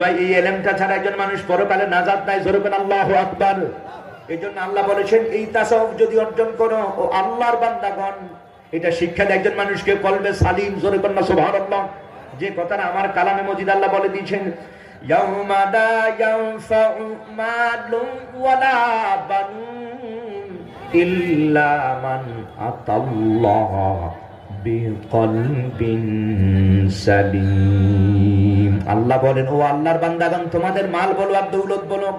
ভাই এই এলেমটা ছাড়া একজন মানুষ পরকালে নাজাত নাই। জোরে বলেন আল্লাহু আকবার। এই জন্য আল্লাহ বলেছেন এই তাসাউফ যদি অর্জন করো ও আল্লাহর বান্দাগণ, এটা শিক্ষা দেয় একজন মানুষকে কলবে সালিম। জোরে বলেন সুবহানাল্লাহ। যে কথাটা আমার কালামে মজিদ আল্লাহ বলে দিয়েছেন, ইয়াউমা লা ইয়ানফাউ মালুন ওয়ালা বানুন ইল্লা মান আতাল্লাহ বিকলবিন সালিম। আল্লাহ বলেন ও আল্লাহর বান্দাগণ, তোমাদের মাল বলো আর দৌলত বলো,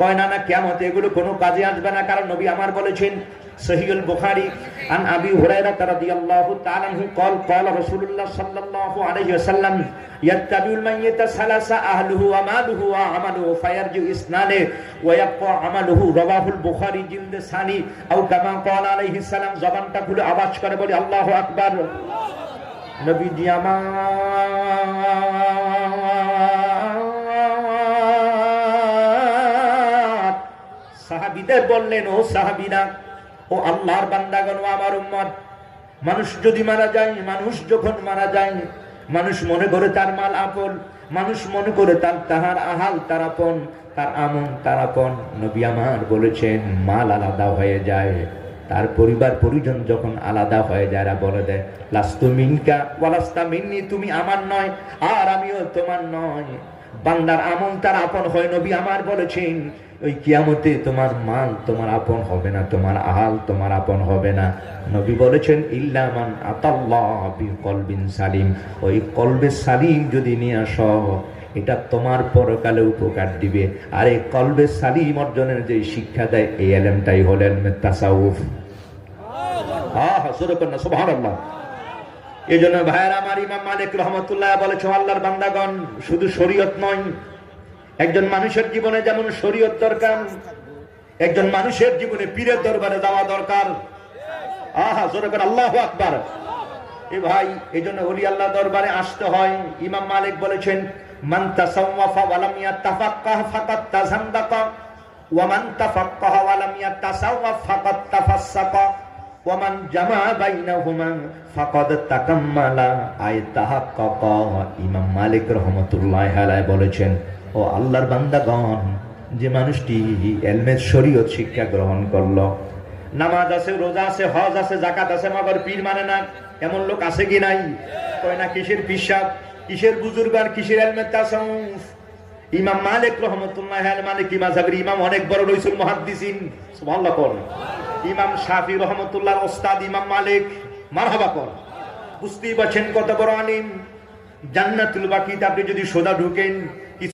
কয় না কিয়ামতে এগুলো কোনো কাজে আসবে না। কারণ নবী আমার বলেছেন সহিহুল বুখারী আন আবি হুরায়রা রাদিয়াল্লাহু তাআলা আনহু قال قال رسول الله صلى الله عليه وسلم يتبع الميت ثلاثه اهله وماله وعمله فيرجع اثنان ويبقى عمله رواه البخاري جلد ثاني او كما قال عليه السلام। জবানটা খুলে আওয়াজ করে বলি আল্লাহু আকবার। নবীজি আমার সাহাবীদের বললেন, ও সাহাবীরা, ও আল্লাহর বান্দাগণ, ও আমার উম্মত, মানুষ যদি মারা যায়, মানুষ যখন মারা যায়, মানুষ মনে করে তার মাল আপন, মানুষ মনে করে তাহার আহাল তার আপন, তার আমন তার আপন। নবী আমার বলেছেন মাল আলাদা হয়ে যায়, তার পরিবার পরিজন যখন আলাদা হয়ে যায়, এরা বলে দেয় লাস্তু মিনকা ওয়ালাস্তা মিন্নি, তুমি আমার নয় আর আমিও তোমার নয়। বান্দার আমন তার আপন হয়। নবী আমার বলেছেন ওই কিয়ামতে তোমার মাল তোমার আপন হবে না, তোমার আহাল তোমার আপন হবে না। নবী বলেছেন ইল্লা মান আতাল্লাহ বিকলবিন সালিম, ওই কলবে সালিম যদি নিয়ে আসো, এটা তোমার পরকালে উপকার দিবে। আর এই কলবে সালিম অর্জনের যে শিক্ষা দেয় এই ইলমটাই হলো ইলমে তাসাউফ। সুবহানাল্লাহ। এই জন্য ভাইয়ের আমার, ইমাম মালিক রহমতুল্লাহ বলেছে আল্লাহর বান্দাগণ, শুধু শরীয়ত নয়, একজন মানুষের জীবনে যেমন শরীয়ত দরকার, একজন মানুষের জীবনে পীরের দরবারে যাওয়া দরকার। জোরে করে আল্লাহু আকবার। এ ভাই, এই জন্য ওলি আল্লাহ দরবারে আসতে হয়। ইমাম মালিক বলেছেন মান তাসাওয়াফা ওয়া লাম ইয়াতাফাক্কাহ ফাকাদ তাযান্দাকা ওয়া মান তাফাক্কাহা ওয়া লাম ইয়াতাসাওয়াফ ফাকাদ তাফাসসাকা ওয়া মান জামা বাইনাহুমা ফাকাদ তাকাম্মালা আই তাহাক্কাকা। ইমাম মালিক রাহমাতুল্লাহি আলাইহি বলেছেন, ও আল্লাহর বান্দাগণ, যে মানুষটি ইলমে শরীয়ত শিক্ষা গ্রহণ করলো, নামাজ আছে, রোজা আছে, হজ আছে, যাকাত আছে, মগর পীর মানে না, এমন লোক আছে কি নাই? কয় না কিসের পিসাব, কিসের বুজুর্গ আর কিসের ইলমে তাসাউফ। ইমাম মালিক রাহমাতুল্লাহি আলাইহি মালিকি মাযহাবের ইমাম, অনেক বড় রইসুল মুহাদ্দিসিন। সুবহানাল্লাহ কোন ইমাম শাফি রাহমাতুল্লাহর ওস্তাদ ইমাম মালিক, মারহাবা কোন। বুঝতেই পারছেন কত বড় আলিম। জান্নাতুল বাকিতে আপনি যদি সোজা ঢুকেন,